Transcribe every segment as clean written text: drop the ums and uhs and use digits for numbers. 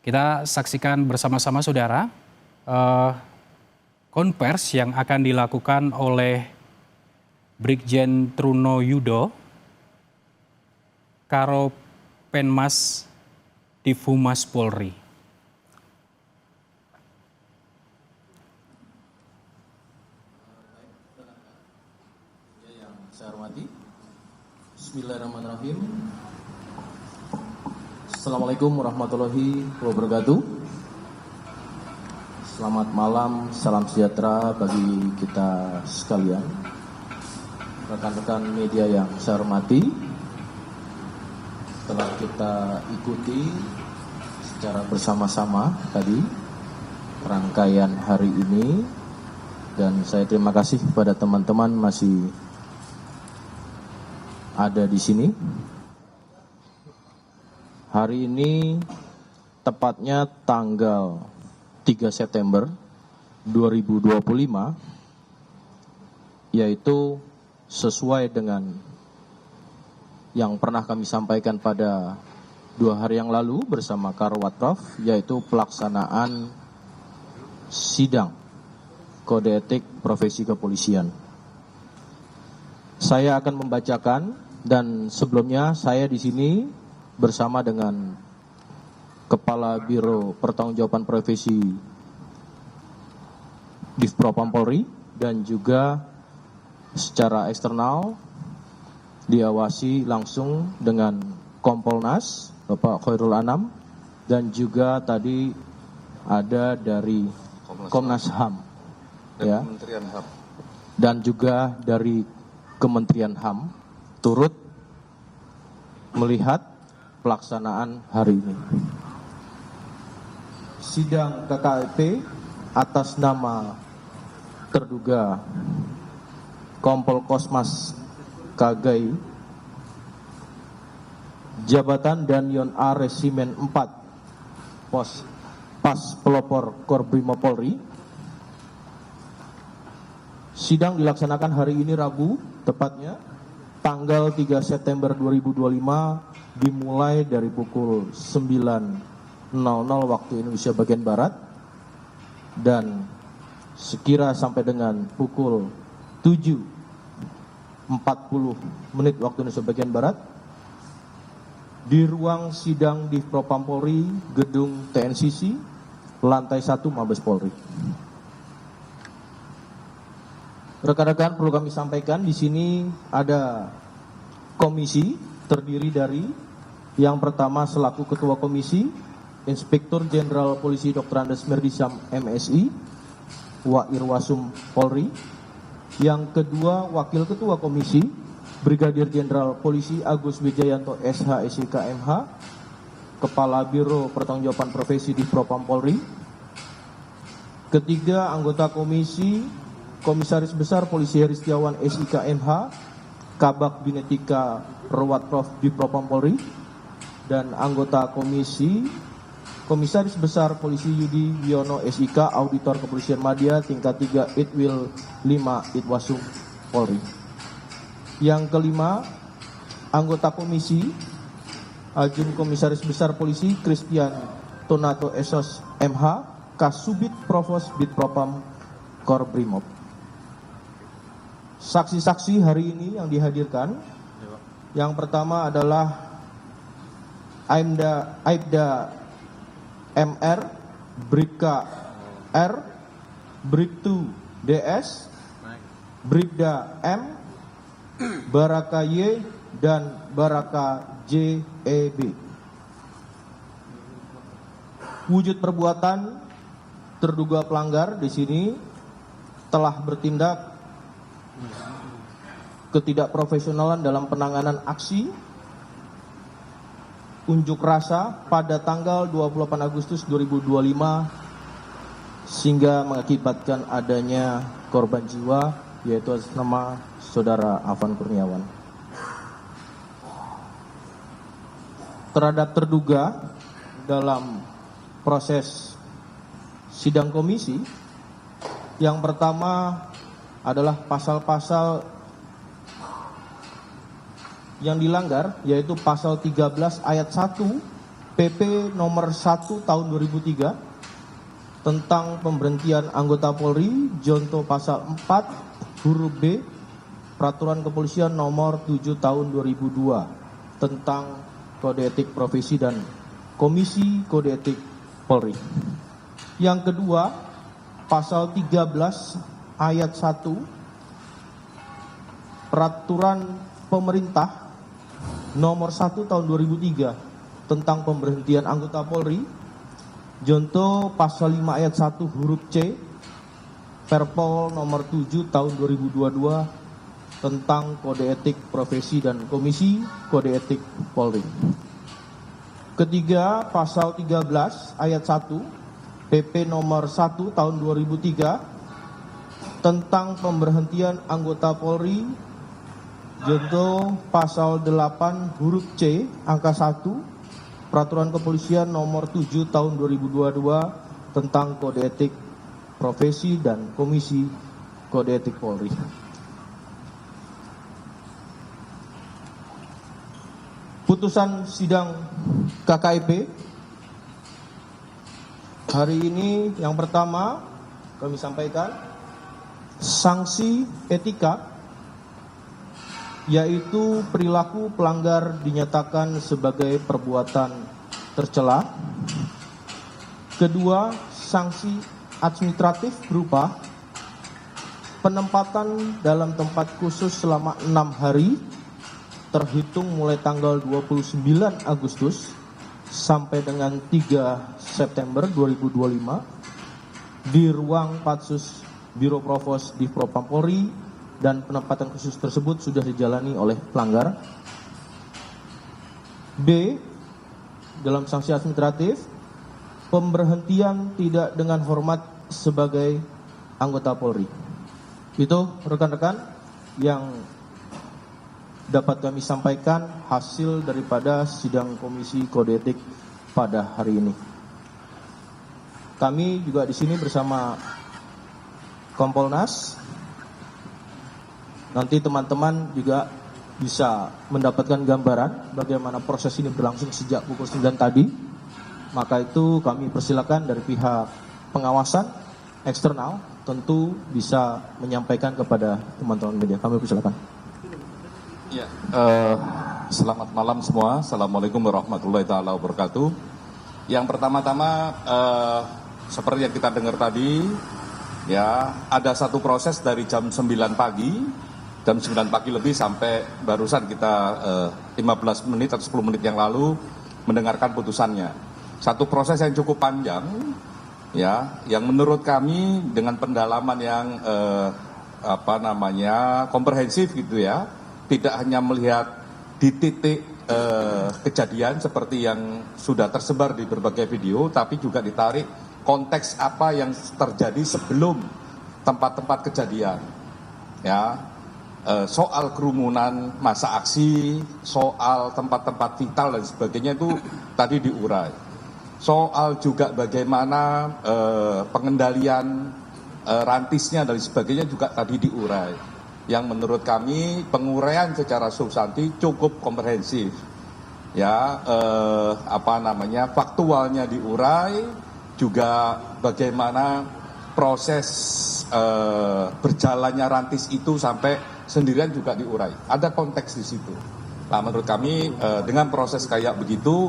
Kita saksikan bersama-sama saudara konvers yang akan dilakukan oleh Brigjen Truno Yudo, Karopenmas Divhumas Polri. Yang saya hormati, Bismillahirrahmanirrahim. Assalamualaikum warahmatullahi wabarakatuh. Selamat malam, salam sejahtera bagi kita sekalian. Rekan-rekan media yang saya hormati, telah kita ikuti secara bersama-sama tadi rangkaian hari ini, dan saya terima kasih kepada teman-teman masih ada di sini. Hari ini tepatnya tanggal 3 September 2025, yaitu sesuai dengan yang pernah kami sampaikan pada 2 hari yang lalu bersama Karwatrov, yaitu pelaksanaan sidang kode etik profesi kepolisian. Saya akan membacakan, dan sebelumnya saya di sini bersama dengan Kepala Biro Pertanggungjawaban Profesi Divpropam Polri, dan juga secara eksternal diawasi langsung dengan Kompolnas Bapak Khairul Anam, dan juga tadi ada dari Komnas HAM, ya, dan juga dari Kementerian HAM turut melihat pelaksanaan hari ini. Sidang KKP atas nama terduga Kompol Kosmas Kagai, Jabatan Danyon A Resimen 4 Pas Pelopor Korbrimob Polri. Sidang dilaksanakan hari ini Rabu, tepatnya tanggal 3 September 2025, dimulai dari pukul 9.00 waktu Indonesia bagian Barat, dan sekira sampai dengan pukul 7.40 waktu Indonesia bagian Barat di ruang sidang di Propam Polri, Gedung TNCC, lantai 1 Mabes Polri. Rekan-rekan, perlu kami sampaikan di sini ada komisi terdiri dari yang pertama selaku Ketua Komisi Inspektur Jenderal Polisi Dr. Andes Merdisam MSI Wa Irwasum Polri. Yang kedua Wakil Ketua Komisi Brigadir Jenderal Polisi Agus Wijayanto SH SIK MH, Kepala Biro Pertanggungjawaban Profesi Divpropam Polri. Ketiga anggota komisi Komisaris Besar Polisi Heri Setiawan SIK MH, Kabak Binetika Perwatrov Divpropam Polri. Dan anggota komisi Komisaris Besar Polisi Yudi Wiono SIK, Auditor Kepolisian Madya tingkat 3 Itwil 5 Itwasum Polri. Yang kelima anggota komisi Ajun Komisaris Besar Polisi Christian Tonato Esos MH, Kasubit Provos Ditpropam Korbrimob. Saksi-saksi hari ini yang dihadirkan, yang pertama adalah Aibda MR, Bribka R, Bribtu DS, Bribda M, Baraka Y, dan Baraka JEB. Wujud perbuatan terduga pelanggar di sini telah bertindak ketidakprofesionalan dalam penanganan aksi unjuk rasa pada tanggal 28 Agustus 2025 sehingga mengakibatkan adanya korban jiwa, yaitu atas nama Saudara Afan Kurniawan. Terhadap terduga dalam proses sidang komisi, yang pertama adalah pasal-pasal yang dilanggar, yaitu pasal 13 ayat 1 PP nomor 1 tahun 2003 tentang pemberhentian anggota Polri contoh pasal 4 huruf B Peraturan Kepolisian nomor 7 tahun 2002 tentang Kode Etik Profesi dan Komisi Kode Etik Polri. Yang kedua, pasal 13 ayat 1 Peraturan Pemerintah nomor 1 tahun 2003 tentang pemberhentian anggota Polri, contoh pasal 5 ayat 1 huruf C Perpol nomor 7 tahun 2022 tentang Kode Etik Profesi dan Komisi Kode Etik Polri. Ketiga, pasal 13 ayat 1 PP nomor 1 tahun 2003 tentang pemberhentian anggota Polri, contoh pasal 8 huruf C angka 1 Peraturan Kepolisian nomor 7 tahun 2022 tentang Kode Etik Profesi dan Komisi Kode Etik Polri. Putusan sidang KKIP hari ini yang pertama kami sampaikan sanksi etika, yaitu perilaku pelanggar dinyatakan sebagai perbuatan tercela. Kedua, sanksi administratif berupa penempatan dalam tempat khusus selama 6 hari terhitung mulai tanggal 29 Agustus sampai dengan 3 September 2025 di ruang Patsus Biro Provos di Propam Polri, dan penempatan khusus tersebut sudah dijalani oleh pelanggar. B, dalam sanksi administratif, pemberhentian tidak dengan hormat sebagai anggota Polri. Itu rekan-rekan yang dapat kami sampaikan hasil daripada sidang Komisi Kode Etik pada hari ini. Kami juga di sini bersama Kompolnas. Nanti teman-teman juga bisa mendapatkan gambaran bagaimana proses ini berlangsung sejak pukul 9 tadi. Maka itu kami persilakan dari pihak pengawasan eksternal tentu bisa menyampaikan kepada teman-teman media. Kami persilakan. Ya, selamat malam semua. Assalamualaikum warahmatullahi taala wabarakatuh. Yang pertama-tama seperti yang kita dengar tadi, ya ada satu proses dari jam 9 pagi, jam 9 pagi lebih sampai barusan kita 15 menit atau 10 menit yang lalu mendengarkan putusannya. Satu proses yang cukup panjang, ya, yang menurut kami dengan pendalaman yang komprehensif gitu ya. Tidak hanya melihat di titik kejadian seperti yang sudah tersebar di berbagai video, tapi juga ditarik konteks apa yang terjadi sebelum tempat-tempat kejadian. Ya, soal kerumunan, masa aksi, soal tempat-tempat vital dan sebagainya itu tadi diurai. Soal juga bagaimana pengendalian rantisnya dan sebagainya juga tadi diurai. Yang menurut kami penguraian secara substansi cukup komprehensif, ya faktualnya diurai, juga bagaimana proses berjalannya rantis itu sampai sendirian juga diurai. Ada konteks di situ. Nah, menurut kami dengan proses kayak begitu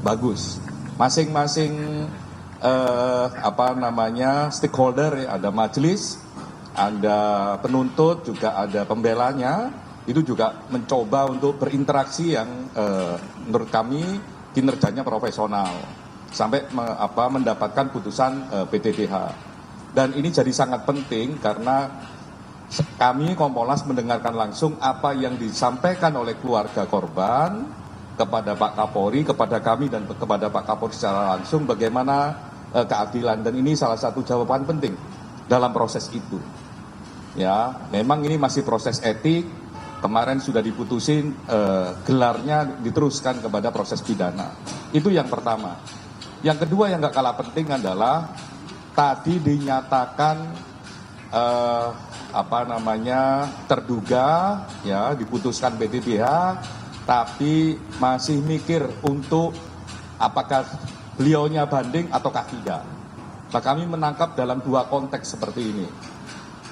bagus. Masing-masing stakeholder, ya, ada majelis, ada penuntut, juga ada pembelanya, itu juga mencoba untuk berinteraksi yang menurut kami kinerjanya profesional sampai mendapatkan putusan PTDH. Dan ini jadi sangat penting karena kami Kompolnas mendengarkan langsung apa yang disampaikan oleh keluarga korban kepada Pak Kapolri, kepada kami dan kepada Pak Kapolri secara langsung bagaimana keadilan, dan ini salah satu jawaban penting dalam proses itu. Ya, memang ini masih proses etik. Kemarin sudah diputusin gelarnya diteruskan kepada proses pidana. Itu yang pertama. Yang kedua yang gak kalah penting adalah tadi dinyatakan terduga, ya, diputuskan PTDH, tapi masih mikir untuk apakah beliaunya banding ataukah tidak. Nah, kami menangkap dalam dua konteks seperti ini.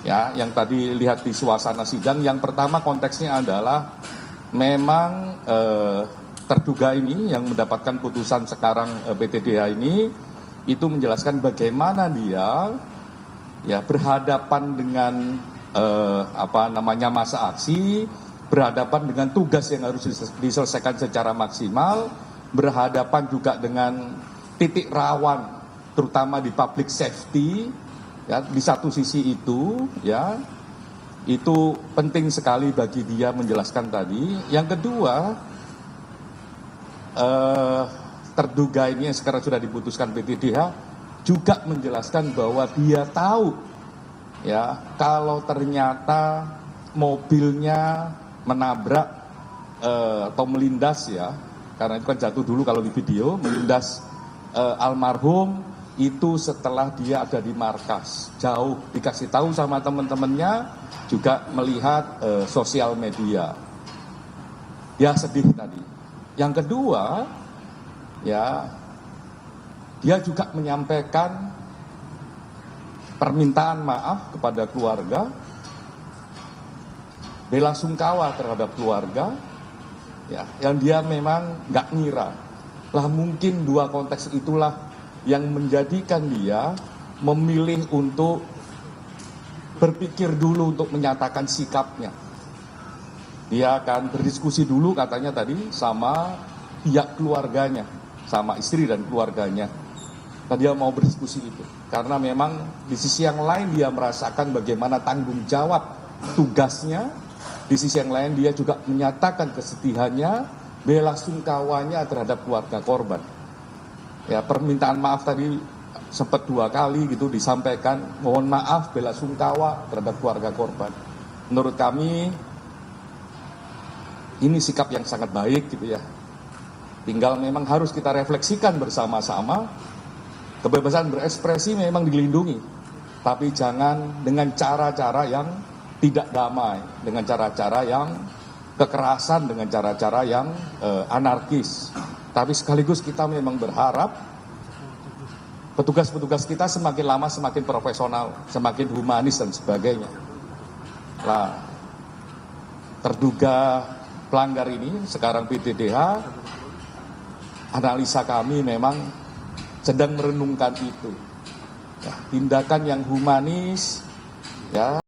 Ya, yang tadi lihat di suasana sidang, yang pertama konteksnya adalah memang terduga ini yang mendapatkan putusan sekarang PTDH ini itu menjelaskan bagaimana dia ya berhadapan dengan masa aksi, berhadapan dengan tugas yang harus diselesaikan secara maksimal, berhadapan juga dengan titik rawan terutama di public safety ya, di satu sisi itu ya itu penting sekali bagi dia menjelaskan tadi. Yang kedua, terduga ini yang sekarang sudah diputuskan PTDH juga menjelaskan bahwa dia tahu ya kalau ternyata mobilnya menabrak atau melindas ya, karena itu kan jatuh dulu kalau di video, melindas almarhum itu setelah dia ada di markas, jauh dikasih tahu sama teman-temannya, juga melihat sosial media. Ya sedih tadi. Yang kedua, ya dia juga menyampaikan permintaan maaf kepada keluarga, bela sungkawa terhadap keluarga, ya, yang dia memang nggak ngira. Lah mungkin dua konteks itulah yang menjadikan dia memilih untuk berpikir dulu untuk menyatakan sikapnya. Dia akan berdiskusi dulu katanya tadi sama pihak keluarganya, sama istri dan keluarganya. Nah, dia mau berdiskusi itu. Karena memang di sisi yang lain dia merasakan bagaimana tanggung jawab tugasnya. Di sisi yang lain dia juga menyatakan kesedihannya, bela sungkawanya terhadap keluarga korban. Ya, permintaan maaf tadi sempat 2 kali gitu disampaikan, mohon maaf, bela sungkawa terhadap keluarga korban. Menurut kami ini sikap yang sangat baik gitu ya. Tinggal memang harus kita refleksikan bersama-sama. Kebebasan berekspresi memang dilindungi, tapi jangan dengan cara-cara yang tidak damai, dengan cara-cara yang kekerasan, dengan cara-cara yang anarkis. Tapi sekaligus kita memang berharap petugas-petugas kita semakin lama semakin profesional, semakin humanis dan sebagainya. Nah, terduga pelanggar ini sekarang PTDH, analisa kami memang sedang merenungkan itu. Ya, tindakan yang humanis, ya